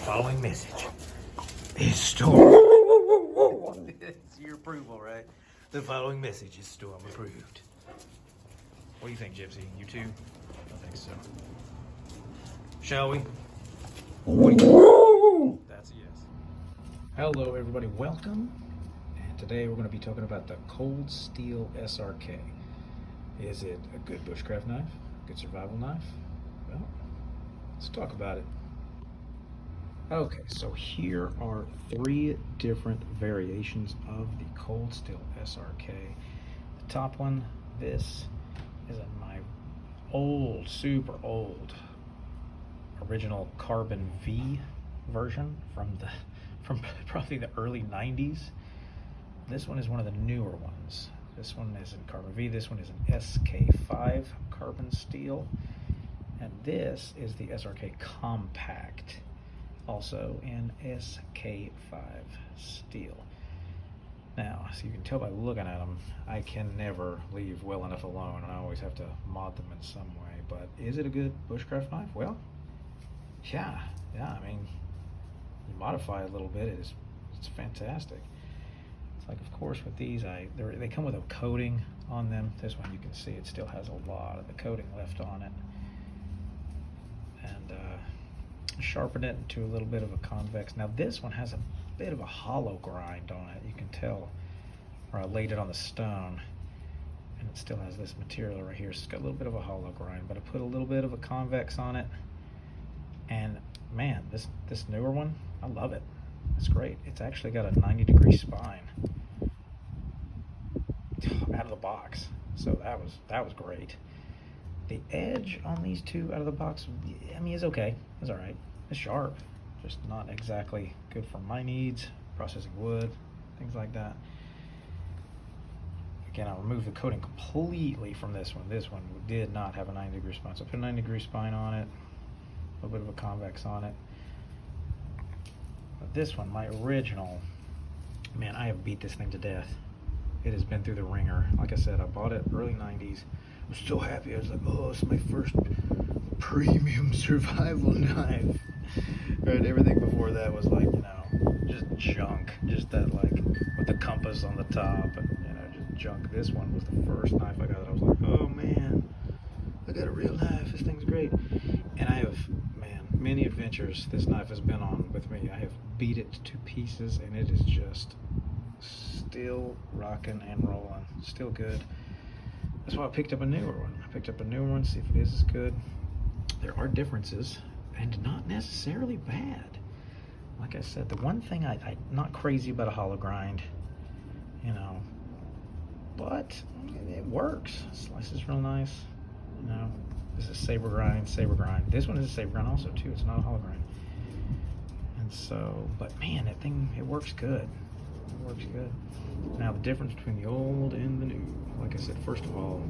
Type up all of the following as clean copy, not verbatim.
following message is storm. It's your approval, right? The following message is storm approved. What do you think, Gypsy? You too? I think so. Shall we? What do you think? That's a yes. Hello, everybody. Welcome. And today we're going to be talking about the Cold Steel SRK. Is it a good bushcraft knife? A good survival knife? Well, let's talk about it. Okay, so here are 3 different variations of the Cold Steel SRK. The top one, this is my old, super old, original carbon V version from probably the early 90s. This one is one of the newer ones. This one is in carbon V, this one is an SK5 carbon steel, and this is the SRK Compact, also in SK5 steel. Now, so you can tell by looking at them, I can never leave well enough alone, and I always have to mod them in some way. But is it a good bushcraft knife? Well, yeah. I mean, you modify it a little bit, it's fantastic. It's like, of course, with these, they come with a coating on them. This one, you can see it still has a lot of the coating left on it, and sharpen it into a little bit of a convex. Now this one has a bit of a hollow grind on it, you can tell where I laid it on the stone, and it still has this material right here, so it's got a little bit of a hollow grind, but I put a little bit of a convex on it, and man, this newer one, I love it. It's great. It's actually got a 90-degree spine out of the box, so that was great. The edge on these two out of the box, I mean, it's okay. It's all right. It's sharp, just not exactly good for my needs, processing wood, things like that. Again, I removed the coating completely from this one. This one did not have a 90-degree spine, so I put a 90-degree spine on it, a little bit of a convex on it. But this one, my original, man, I have beat this thing to death. It has been through the ringer. Like I said, I bought it early 90s. I'm so happy. I was like, oh, it's my first premium survival knife. Right, everything before that was like, just junk. Just that, like, with the compass on the top and, just junk. This one was the first knife I got that I was like, oh man, I got a real knife. This thing's great. And I have, man, many adventures this knife has been on with me. I have beat it to pieces, and it is just still rocking and rolling. Still good. That's why I picked up a newer one. I picked up a newer one, see if it is as good. There are differences, and not necessarily bad. Like I said, the one thing I'm not crazy about a hollow grind, but it works. Slices real nice. This is saber grind. This one is a saber grind also too. It's not a hollow grind. And so, but man, that thing, it works good. It works good. Now the difference between the old and the new, like I said, first of all,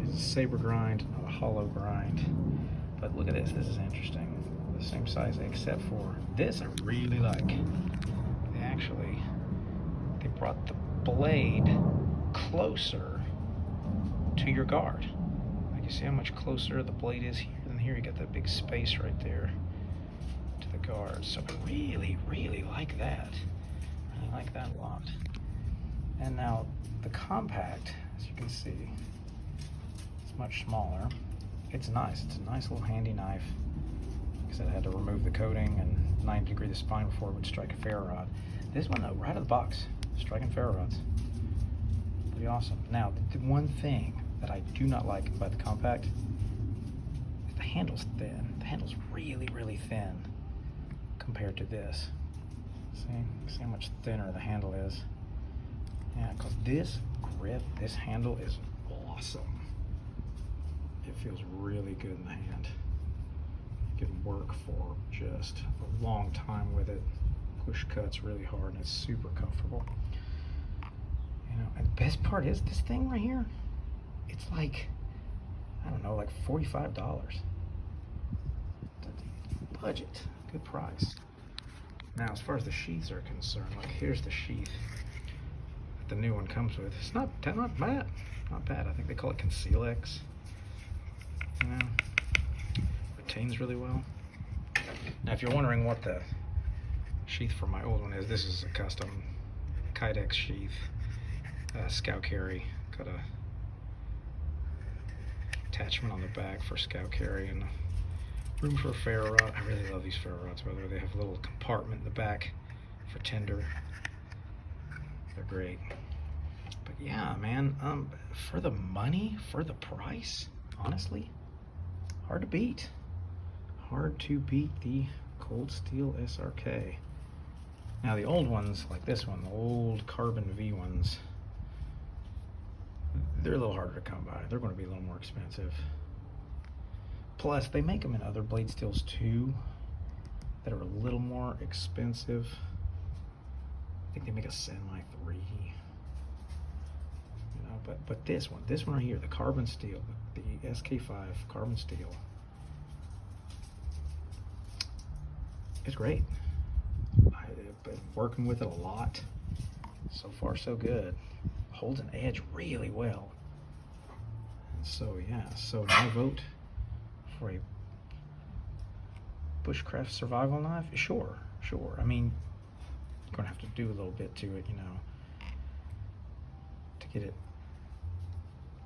it's a saber grind, not a hollow grind. But look at this. This is interesting. The same size, except for this I really like. They brought the blade closer to your guard. Like, you see how much closer the blade is here than here? You got that big space right there to the guard. So I really, really like that. I like that a lot. And now the Compact, as you can see, it's much smaller. It's nice. It's a nice little handy knife. Like I said, I had to remove the coating and 90-degree the spine before it would strike a ferro rod. This one, though, right out of the box, striking ferro rods. Pretty awesome. Now, the one thing that I do not like about the Compact is the handle's thin. The handle's really, really thin compared to this. See how much thinner the handle is? Yeah, because this grip, this handle is awesome. It feels really good in the hand. You can work for just a long time with it. Push cuts really hard, and it's super comfortable. And the best part is this thing right here. It's like, I don't know, like $45. Budget, good price. Now, as far as the sheaths are concerned, like here's the sheath that the new one comes with. It's not bad. Not bad. I think they call it Conceal X. Retains really well. Now, if you're wondering what the sheath for my old one is, this is a custom Kydex sheath, scout carry. Got a attachment on the back for scout carry and room for a ferro rod. I really love these ferro rods, by the way. They have a little compartment in the back for tinder. They're great. But yeah, man, for the money, for the price, honestly, hard to beat. Hard to beat the Cold Steel SRK. Now the old ones, like this one, the old carbon V ones, they're a little harder to come by. They're going to be a little more expensive. Plus, they make them in other blade steels too that are a little more expensive. I think they make a Semi 3. You know, but this one right here, the carbon steel, the SK5 carbon steel, it's great. I've been working with it a lot. So far, so good. Holds an edge really well. And so yeah, so my vote for a bushcraft survival knife, sure. I mean, you're gonna have to do a little bit to it, you know, to get it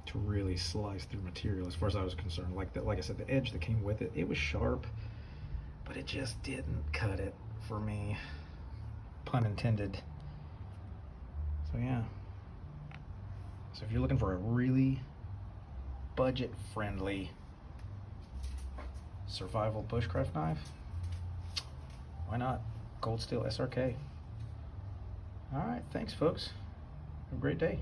to really slice through material. As far as I was concerned, like I said, the edge that came with it, it was sharp, but it just didn't cut it for me, pun intended. So yeah. So if you're looking for a really budget-friendly survival bushcraft knife, why not? Cold Steel SRK. All right, thanks, folks. Have a great day.